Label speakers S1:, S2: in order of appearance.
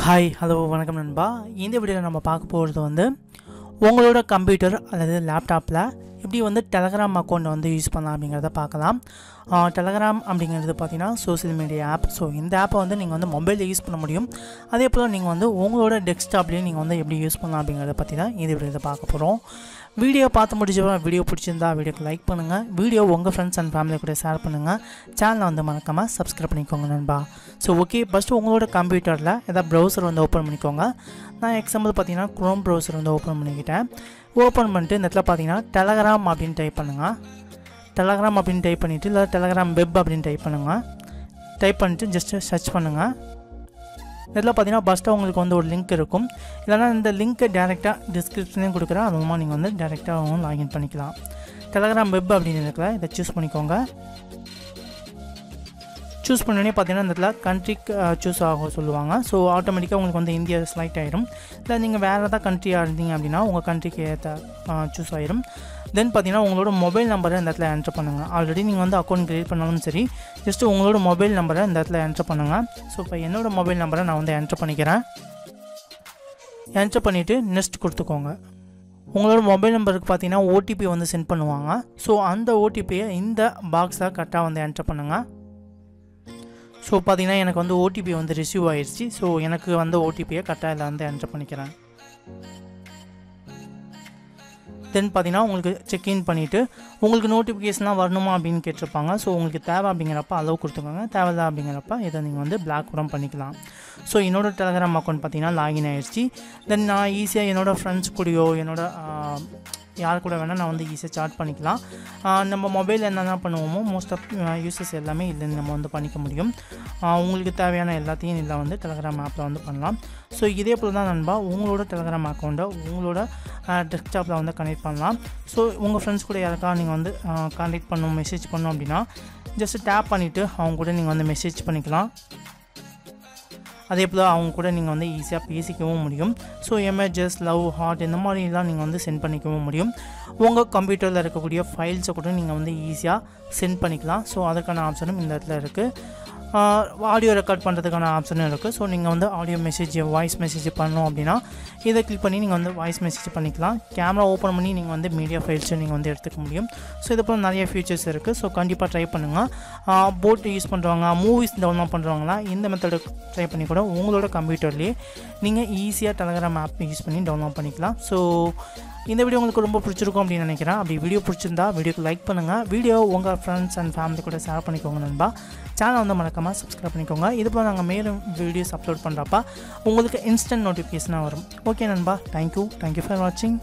S1: Hi hello வணக்கம் நண்பா. இந்த வீடியோவில் நம்ம பார்க்க போகிறது வந்து உங்களோட கம்ப்யூட்டர் அல்லது லேப்டாப்பில் எப்படி வந்து டெலகிராம் அக்கௌண்ட் வந்து யூஸ் பண்ணலாம் அப்படிங்கிறத பார்க்கலாம். டெலகிராம் அப்படிங்கிறது பார்த்திங்கன்னா சோஷியல் மீடியா ஆப். ஸோ இந்த ஆப்பை வந்து நீங்கள் வந்து மொபைலில் யூஸ் பண்ண முடியும். அதே போல் நீங்கள் வந்து உங்களோட டெஸ்க்டாப்லேயும் நீங்கள் வந்து எப்படி யூஸ் பண்ணலாம் அப்படிங்கிறத பற்றி தான் இந்த வீடியோவில் பார்க்க போகிறோம். வீடியோ பார்த்து முடிச்சப்போ வீடியோ பிடிச்சிருந்தா வீடியோக்கு லைக் பண்ணுங்கள், வீடியோ உங்கள் ஃப்ரெண்ட்ஸ் அண்ட் ஃபேமிலி கூட ஷேர் பண்ணுங்கள், சேனலை வந்து மறக்காமல் சப்ஸ்கிரைப் பண்ணிக்கோங்க நண்பா. ஸோ ஓகே, ஃபஸ்ட்டு உங்களோட கம்ப்யூட்டரில் ஏதாவது ப்ரௌசர் வந்து ஓப்பன் பண்ணிக்கோங்க. நான் எக்ஸாம்பிள் பார்த்தீங்கன்னா க்ரோம் ப்ரௌசர் வந்து ஓப்பன் பண்ணிக்கிட்டேன். ஓப்பன் பண்ணிட்டு இந்த இடத்துல பார்த்தீங்கன்னா டெலகிராம் அப்படின்னு டைப் பண்ணுங்கள். டெலகிராம் அப்படின்னு டைப் பண்ணிவிட்டு இல்லை டெலகிராம் வெப் அப்படின்னு டைப் பண்ணுங்கள். டைப் பண்ணிவிட்டு ஜஸ்ட்டு சர்ச் பண்ணுங்கள். இதில் பார்த்தீங்கன்னா ஃபஸ்ட்டாக உங்களுக்கு வந்து ஒரு லிங்க் இருக்கும். இல்லைனா இந்த லிங்க்கை டேரெக்டாக டிஸ்கிரிப்ஷன்லேயும் கொடுக்குறேன். அது மூலமாக நீங்கள் வந்து டேரெக்டாக லாகின் பண்ணிக்கலாம். டெலகிராம் வெப் அப்படின்னு இருக்கல, இதை சூஸ் பண்ணிக்கோங்க. சூஸ் பண்ணோடனே பார்த்தீங்கன்னா இந்த இடத்துல கண்ட்ரிக்கு சூஸ் ஆகும் சொல்லுவாங்க. ஸோ ஆட்டோமேட்டிக்காக உங்களுக்கு வந்து இந்தியா செலக்ட் ஆகிடும். இல்லை நீங்கள் வேறு ஏதாவது கண்ட்ரியாக இருந்தீங்க அப்படின்னா உங்கள் கண்ட்ரிக்கு ஏற்ற சூஸ் ஆகிடும். தென் பார்த்தீங்கன்னா உங்களோட மொபைல் நம்பரை இந்த இடத்துல என்ட்ரு பண்ணுங்கள். ஆல்ரெடி நீங்கள் வந்து அக்கௌண்ட் க்ரியேட் பண்ணாலும் சரி, ஜஸ்ட்டு உங்களோட மொபைல் நம்பரை இந்த இடத்துல என்ட்ரு பண்ணுங்கள். ஸோ இப்போ என்னோடய மொபைல் நம்பரை நான் வந்து என்ட்ரு பண்ணிக்கிறேன். என்ட்ரு பண்ணிவிட்டு நெக்ஸ்ட் கொடுத்துக்கோங்க. உங்களோட மொபைல் நம்பருக்கு பார்த்தீங்கன்னா ஓடிபி வந்து சென்ட் பண்ணுவாங்க. ஸோ அந்த ஓடிபியை இந்த பாக்ஸில் கரெக்டாக வந்து என்ட்ரு பண்ணுங்கள். ஸோ பார்த்தீங்கன்னா எனக்கு வந்து ஓடிபி வந்து ரிசீவ் ஆகிடுச்சு. ஸோ எனக்கு வந்து ஓடிபியை கரெக்டாக இதில் வந்து என்ட்ரு பண்ணிக்கிறேன். தென் பார்த்தீங்கன்னா உங்களுக்கு செக்இன் பண்ணிவிட்டு உங்களுக்கு நோட்டிஃபிகேஷன்லாம் வரணுமா அப்படின்னு கேட்டிருப்பாங்க. ஸோ உங்களுக்கு தேவை அப்படிங்கிறப்ப அளவு கொடுத்துக்கோங்க, தேவையில்லை அப்படிங்கிறப்ப இதை நீங்கள் வந்து பிளாக் கூட பண்ணிக்கலாம். ஸோ என்னோடய டெலகிராம் அக்கௌண்ட் பார்த்தீங்கன்னா லாகின் ஆகிடுச்சு. தென் நான் ஈஸியாக என்னோடய ஃப்ரெண்ட்ஸ் கூடயோ யார் கூட வேணால் நான் வந்து ஈஸியாக சாட் பண்ணிக்கலாம். நம்ம மொபைலில் என்னென்ன பண்ணுவோமோ மோஸ்ட் ஆஃப் யூசஸ் எல்லாமே இதில் நம்ம வந்து பண்ணிக்க முடியும். உங்களுக்கு தேவையான எல்லாத்தையும் இதில் வந்து டெலகிராம் ஆப்பில் வந்து பண்ணலாம். ஸோ இதே போல் தான் நண்பா உங்களோட டெலகிராம் அக்கௌண்ட்டை உங்களோட டெஸ்க்டாப்பில் வந்து கனெக்ட் பண்ணலாம். ஸோ உங்கள் ஃப்ரெண்ட்ஸ் கூட யாருக்கா நீங்கள் வந்து கான்டெக்ட் பண்ணணும், மெசேஜ் பண்ணணும் அப்படின்னா ஜஸ்ட்டு டேப் பண்ணிவிட்டு அவங்க கூட நீங்கள் வந்து மெசேஜ் பண்ணிக்கலாம். அதே போல் அவங்க கூட நீங்கள் வந்து ஈஸியாக பேசிக்கவும் முடியும். ஸோ எமேஜஸ், லவ், ஹார்ட் இந்த மாதிரிலாம் நீங்கள் வந்து சென்ட் பண்ணிக்கவும் முடியும். உங்கள் கம்ப்யூட்டரில் இருக்கக்கூடிய ஃபைல்ஸை கூட நீங்கள் வந்து ஈஸியாக சென்ட் பண்ணிக்கலாம். ஸோ அதுக்கான ஆப்ஷனும் இந்த இடத்துல இருக்குது. ஆடியோ ரெக்கார்ட் பண்ணுறதுக்கான ஆப்ஷனும் இருக்குது. ஸோ நீங்கள் வந்து ஆடியோ மெசேஜ், வாய்ஸ் மெசேஜ் பண்ணணும் அப்படின்னா இதை கிளிக் பண்ணி நீங்கள் வந்து வாய்ஸ் மெசேஜ் பண்ணிக்கலாம். கேமரா ஓப்பன் பண்ணி நீங்கள் வந்து மீடியா ஃபைல்ஸை நீங்கள் வந்து எடுத்துக்க முடியும். ஸோ இது போல் நிறைய ஃபீச்சர்ஸ் இருக்குது. ஸோ கண்டிப்பாக ட்ரை பண்ணுங்கள். போட் யூஸ் பண்ணுறவங்க, மூவிஸ் டவுன்லோட் பண்ணுறவங்களா இந்த மெத்தடை ட்ரை பண்ணி கூட உங்களோட கம்ப்யூட்டர்லேயே நீங்கள் ஈஸியாக டெலகிராம் ஆப் யூஸ் பண்ணி டவுன்லோட் பண்ணிக்கலாம். ஸோ இந்த வீடியோ உங்களுக்கு ரொம்ப பிடிச்சிருக்கும் அப்படின்னு நினைக்கிறேன். அப்படி வீடியோ பிடிச்சிருந்தா வீடியோக்கு லைக் பண்ணுங்கள், வீடியோ உங்கள் ஃப்ரெண்ட்ஸ் அண்ட் ஃபேமிலி கூட ஷேர் பண்ணிக்கோங்க நண்பா. சேனல் வந்து மறக்காமல் சப்ஸ்கிரைப் பண்ணிக்கோங்க. இது போல் நாங்கள் மேலும் வீடியோஸ் அப்லோட் பண்ணுறப்ப உங்களுக்கு இன்ஸ்டன்ட் நோட்டிஃபிகேஷனாக வரும். ஓகே நண்பா, தேங்க்யூ ஃபார் வாட்சிங்.